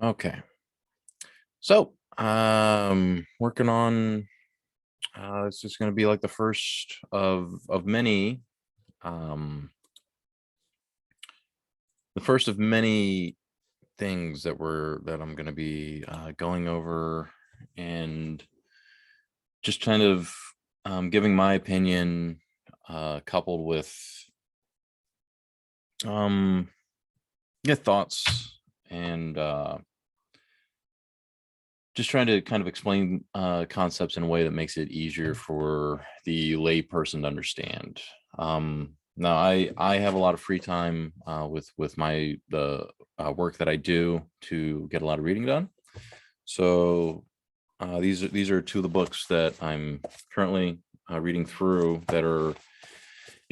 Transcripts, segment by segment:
Okay. So, working on it's just going to be like the first of many um the first of many things that I'm going to be going over and just kind of giving my opinion coupled with um yeah, thoughts and just trying to kind of explain concepts in a way that makes it easier for the lay person to understand. Now, I have a lot of free time with my the work that I do to get a lot of reading done. So these are two of the books that I'm currently reading through that are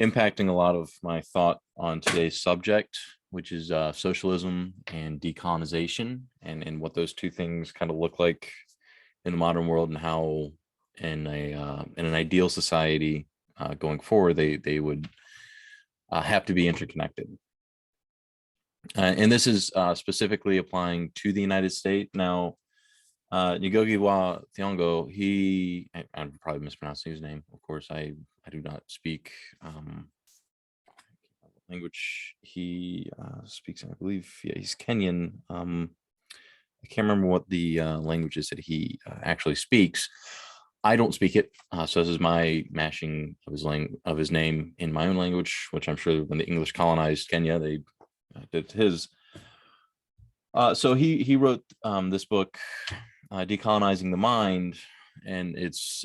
impacting a lot of my thought on today's subject, which is socialism and decolonization, and what those two things kind of look like in the modern world, and how in an ideal society going forward they would have to be interconnected. And this is specifically applying to the United States. Now, Ngugi wa Thiong'o, I'm probably mispronouncing his name. Of course, I do not speak language he speaks in. I believe, yeah, he's Kenyan. I can't remember what the language is that he actually speaks. I don't speak it, so this is my mashing of his name in my own language, which I'm sure when the English colonized Kenya, they did his. So he wrote this book, Decolonizing the Mind, and it's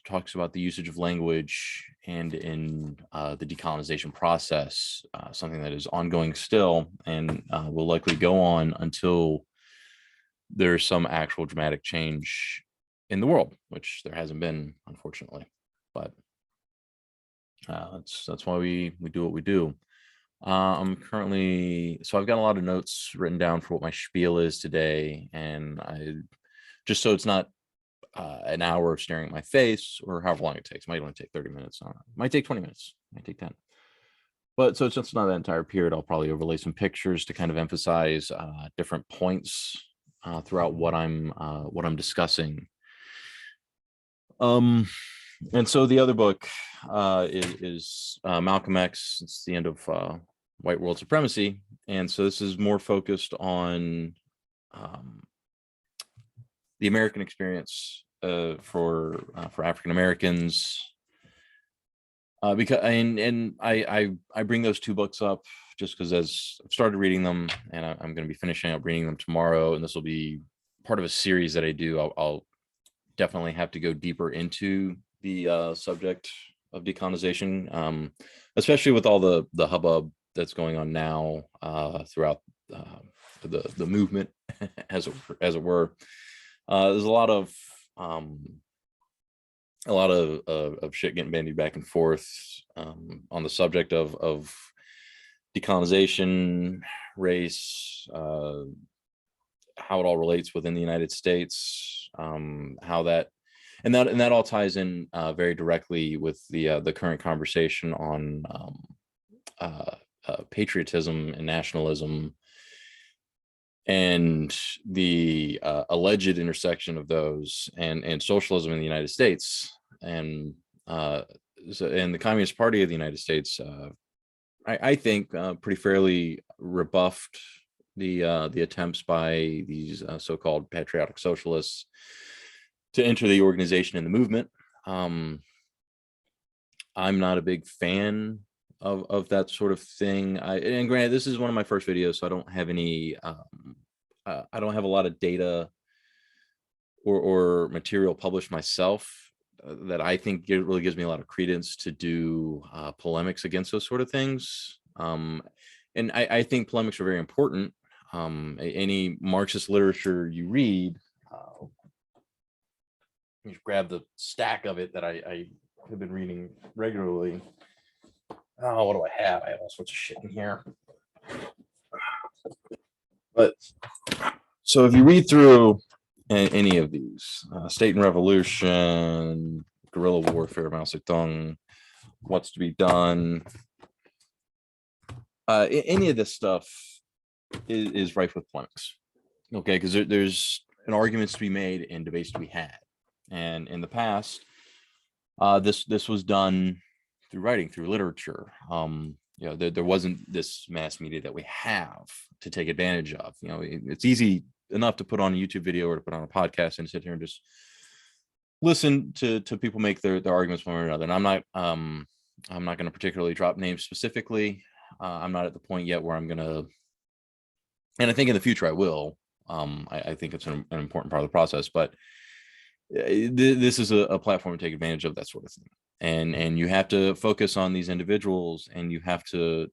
talks about the usage of language and in the decolonization process, something that is ongoing still and will likely go on until there's some actual dramatic change in the world, which there hasn't been, unfortunately. But that's why we do what we do. I'm currently, so I've got a lot of notes written down for what my spiel is today, and I just so it's not an hour of staring at my face or however long it takes. It might only take 30 minutes. It might take 20 minutes. It might take 10. But so it's just not that entire period. I'll probably overlay some pictures to kind of emphasize different points throughout what I'm discussing. Um, and so the other book is Malcolm X. It's the end of white world supremacy, and so this is more focused on the American experience for African Americans. Because I bring those two books up just because as I've started reading them, and I'm going to be finishing up reading them tomorrow, and this will be part of a series that I do. I'll definitely have to go deeper into the subject of decolonization, especially with all the hubbub that's going on now throughout the movement, as it were. There's a lot of shit getting bandied back and forth on the subject of decolonization, race, how it all relates within the United States, how that and that all ties in very directly with the current conversation on patriotism and nationalism, and the alleged intersection of those and socialism in the United States, and and the Communist Party of the United States. I think pretty fairly rebuffed the attempts by these so-called patriotic socialists to enter the organization and the movement. I'm not a big fan of that sort of thing. And granted, this is one of my first videos, so I don't have any I don't have a lot of data or material published myself that I think it really gives me a lot of credence to do polemics against those sort of things. And I think polemics are very important. Any Marxist literature you read, you grab the stack of it that I have been reading regularly. Oh, what do I have? I have all sorts of shit in here. But so if you read through any of these, State and Revolution, Guerrilla Warfare, Mao Zedong, What's to Be Done, any of this stuff is rife with polemics. Okay, because there's an arguments to be made and debates to be had, and in the past, this was done through writing, through literature. There wasn't this mass media that we have to take advantage of. It's easy enough to put on a YouTube video or to put on a podcast and sit here and just listen to people make their arguments one way or another. And I'm not going to particularly drop names specifically. I'm not at the point yet where I'm going to, and I think in the future I will. I think it's an important part of the process, but this is a platform to take advantage of that sort of thing. And you have to focus on these individuals, and you have to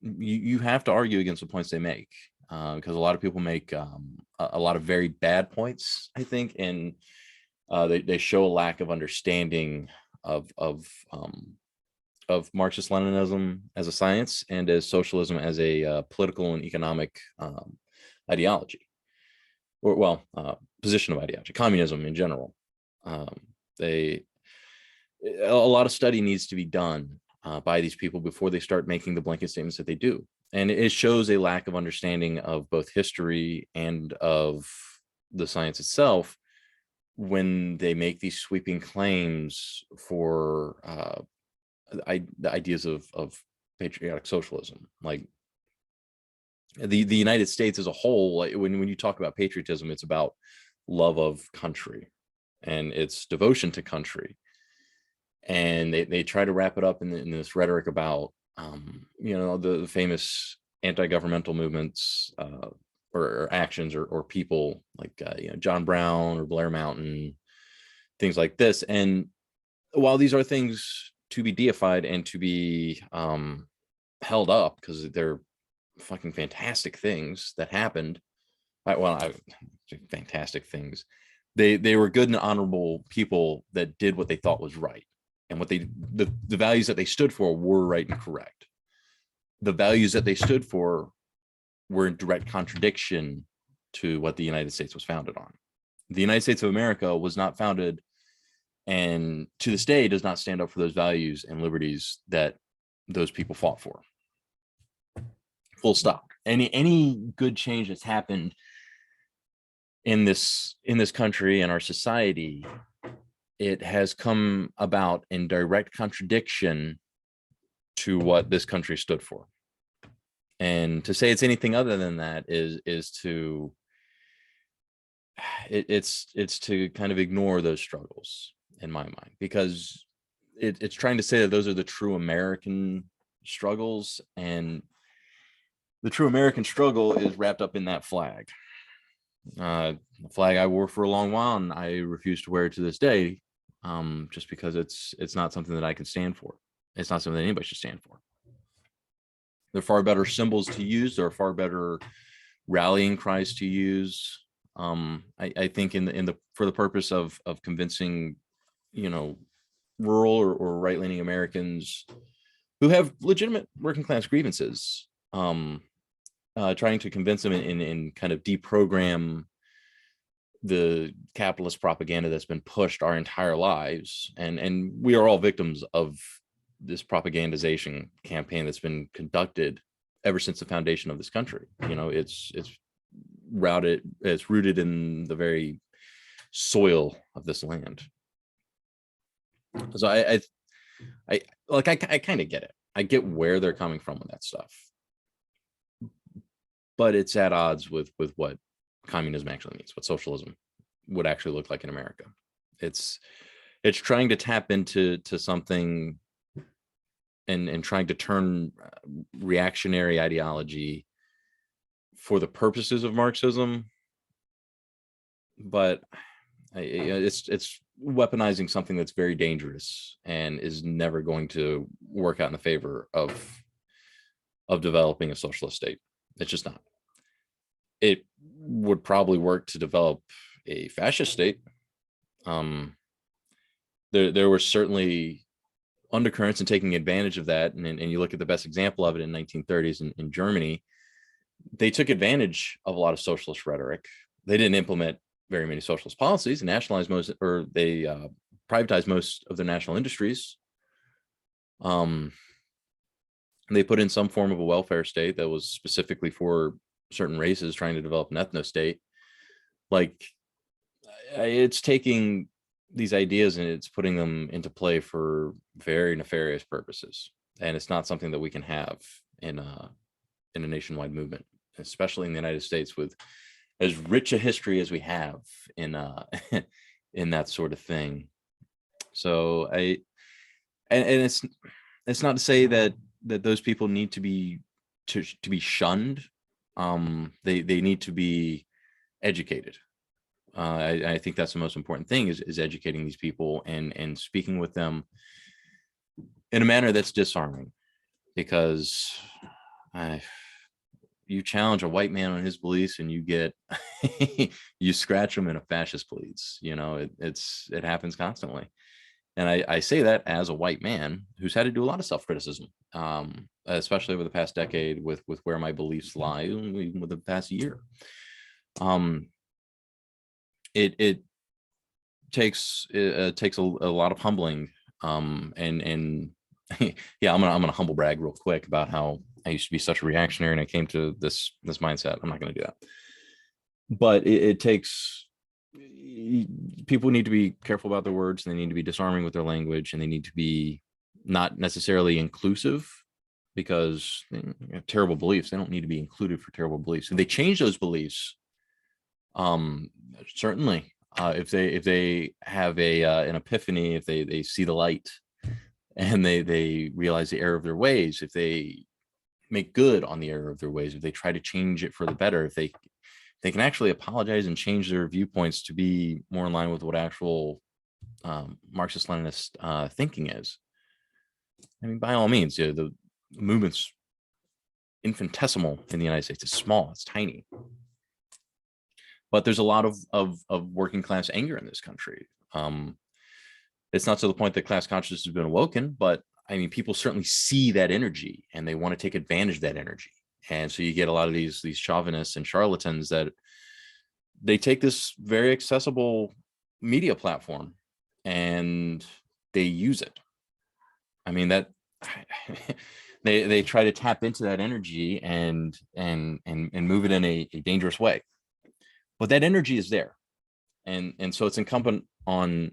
argue against the points they make, because a lot of people make a lot of very bad points, I think, and they show a lack of understanding of Marxist-Leninism as a science and as socialism as a political and economic ideology, or position of ideology, communism in general. A lot of study needs to be done by these people before they start making the blanket statements that they do. And it shows a lack of understanding of both history and of the science itself when they make these sweeping claims for the ideas of patriotic socialism. Like the United States as a whole, like when you talk about patriotism, it's about love of country and its devotion to country. And they try to wrap it up in this rhetoric about the famous anti-governmental movements or actions or people like John Brown or Blair Mountain, things like this. And while these are things to be deified and to be held up because they're fucking fantastic things that happened, fantastic things, they were good and honorable people that did what they thought was right. And what the values that they stood for were right and correct. The values that they stood for were in direct contradiction to what the United States was founded on. The United States of America was not founded, and to this day does not stand up for those values and liberties that those people fought for. Full stop. Any good change that's happened in this country and our society, it has come about in direct contradiction to what this country stood for. And to say it's anything other than that is to kind of ignore those struggles in my mind, because it's trying to say that those are the true American struggles, and the true American struggle is wrapped up in that flag. The flag I wore for a long while, and I refuse to wear it to this day, just because it's not something that I can stand for. It's not something that anybody should stand for. There are far better symbols to use. There are far better rallying cries to use. I think for the purpose of convincing, rural or right-leaning Americans who have legitimate working class grievances, trying to convince them in kind of deprogram the capitalist propaganda that's been pushed our entire lives. And we are all victims of this propagandization campaign that's been conducted ever since the foundation of this country. It's rooted in the very soil of this land. So I kind of get it. I get where they're coming from with that stuff, but it's at odds with what communism actually means, what socialism would actually look like in America. It's trying to tap into something and trying to turn reactionary ideology for the purposes of Marxism, but it's weaponizing something that's very dangerous and is never going to work out in the favor of developing a socialist state. It's just not. It would probably work to develop a fascist state. There were certainly undercurrents in taking advantage of that, and you look at the best example of it in 1930s in Germany. They took advantage of a lot of socialist rhetoric. They didn't implement very many socialist policies, and nationalized most, or they privatized most of their national industries. They put in some form of a welfare state that was specifically for certain races trying to develop an ethno-state. Like, it's taking these ideas and it's putting them into play for very nefarious purposes, and it's not something that we can have in a nationwide movement, especially in the United States with as rich a history as we have in in that sort of thing. So and it's not to say that those people need to be shunned. They need to be educated. I think that's the most important thing, is educating these people and speaking with them in a manner that's disarming, because you challenge a white man on his beliefs and you get you scratch him in a fascist pleads. It happens constantly. And I say that as a white man who's had to do a lot of self-criticism, especially over the past decade with where my beliefs lie, even with the past year. It takes a lot of humbling, and yeah, I'm gonna humble brag real quick about how I used to be such a reactionary and I came to this mindset. I'm not gonna do that, but it takes, people need to be careful about their words, and they need to be disarming with their language, and they need to be not necessarily inclusive, because terrible beliefs, they don't need to be included for terrible beliefs. If they change those beliefs, certainly, if they have an epiphany, if they see the light and they realize the error of their ways, if they make good on the error of their ways, if they try to change it for the better, if they can actually apologize and change their viewpoints to be more in line with what actual Marxist-Leninist thinking is, I mean, by all means, the movement's infinitesimal in the United States. It's small, it's tiny. But there's a lot of working class anger in this country. It's not to the point that class consciousness has been awoken, but I mean, people certainly see that energy and they want to take advantage of that energy. And so you get a lot of these chauvinists and charlatans that they take this very accessible media platform and they use it. I mean, that they try to tap into that energy and move it in a dangerous way. But that energy is there, and so it's incumbent on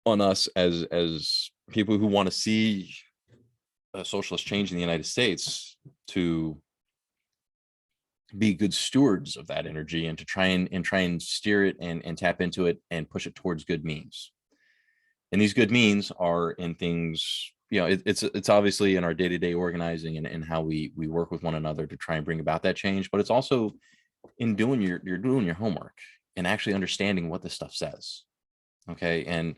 us as people who want to see a socialist change in the United States to be good stewards of that energy, and to try and steer it and tap into it and push it towards good means. And these good means are in things, it's obviously in our day-to-day organizing and how we work with one another to try and bring about that change, but it's also in doing your homework and actually understanding what this stuff says. Okay. And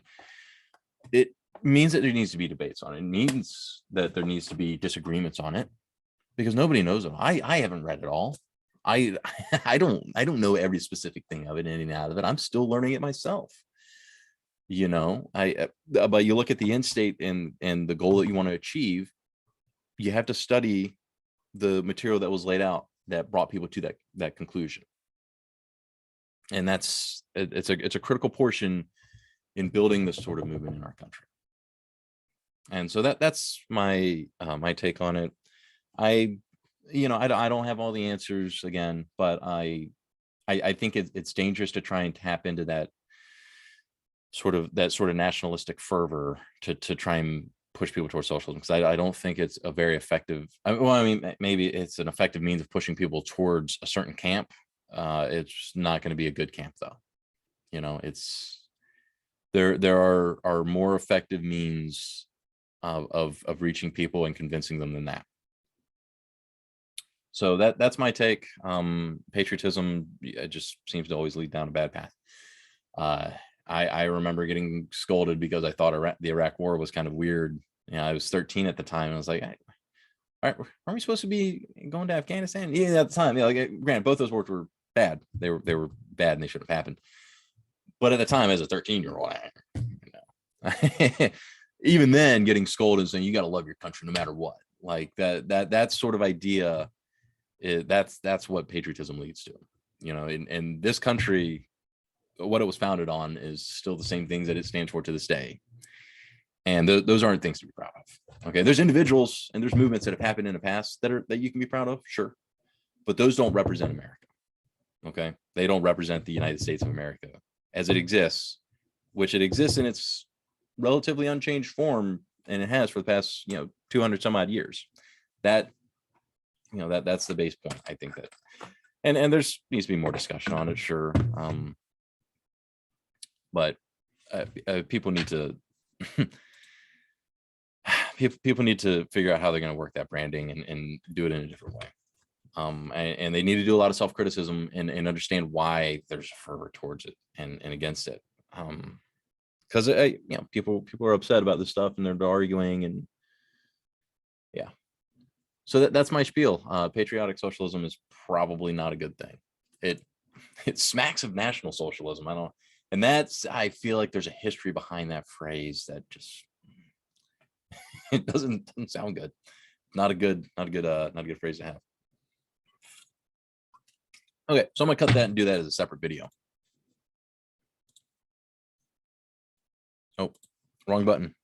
it means that there needs to be debates on it. It means that there needs to be disagreements on it, because nobody knows it. I haven't read it all. I don't know every specific thing of it in and out of it. I'm still learning it myself. But you look at the end state and the goal that you want to achieve, you have to study the material that was laid out that brought people to that conclusion. And it's a critical portion in building this sort of movement in our country. And so that's my my take on it. I don't have all the answers again, but I think it's dangerous to try and tap into that sort of nationalistic fervor to try and push people towards socialism, because I don't think it's a very effective, maybe it's an effective means of pushing people towards a certain camp. It's not going to be a good camp, though. It's there are more effective means of reaching people and convincing them than that. So that's my take. Patriotism, it just seems to always lead down a bad path. I remember getting scolded because I thought the Iraq War was kind of weird. I was 13 at the time, and I was like, all right, aren't we supposed to be going to Afghanistan? Yeah, at the time, granted, both those wars were bad. They were bad, and they should have happened. But at the time, as a 13-year-old, even then, getting scolded and saying you got to love your country no matter what, like that sort of idea, that's what patriotism leads to. In this country, what it was founded on is still the same things that it stands for to this day. And those aren't things to be proud of. Okay, there's individuals and there's movements that have happened in the past that you can be proud of, sure, but those don't represent America. Okay, they don't represent the United States of America as it exists, which it exists in its relatively unchanged form, and it has for the past 200 some odd years. That that's the base point. I think that, and there's needs to be more discussion on it, sure, but people need to people need to figure out how they're going to work that branding and do it in a different way. And they need to do a lot of self-criticism and understand why there's a fervor towards it and against it. Because people are upset about this stuff and they're arguing, and yeah. So that's my spiel. Patriotic socialism is probably not a good thing. It smacks of National Socialism. I feel like there's a history behind that phrase that just it doesn't sound good. Not a good phrase to have. Okay, so I'm gonna cut that and do that as a separate video. Oh, wrong button.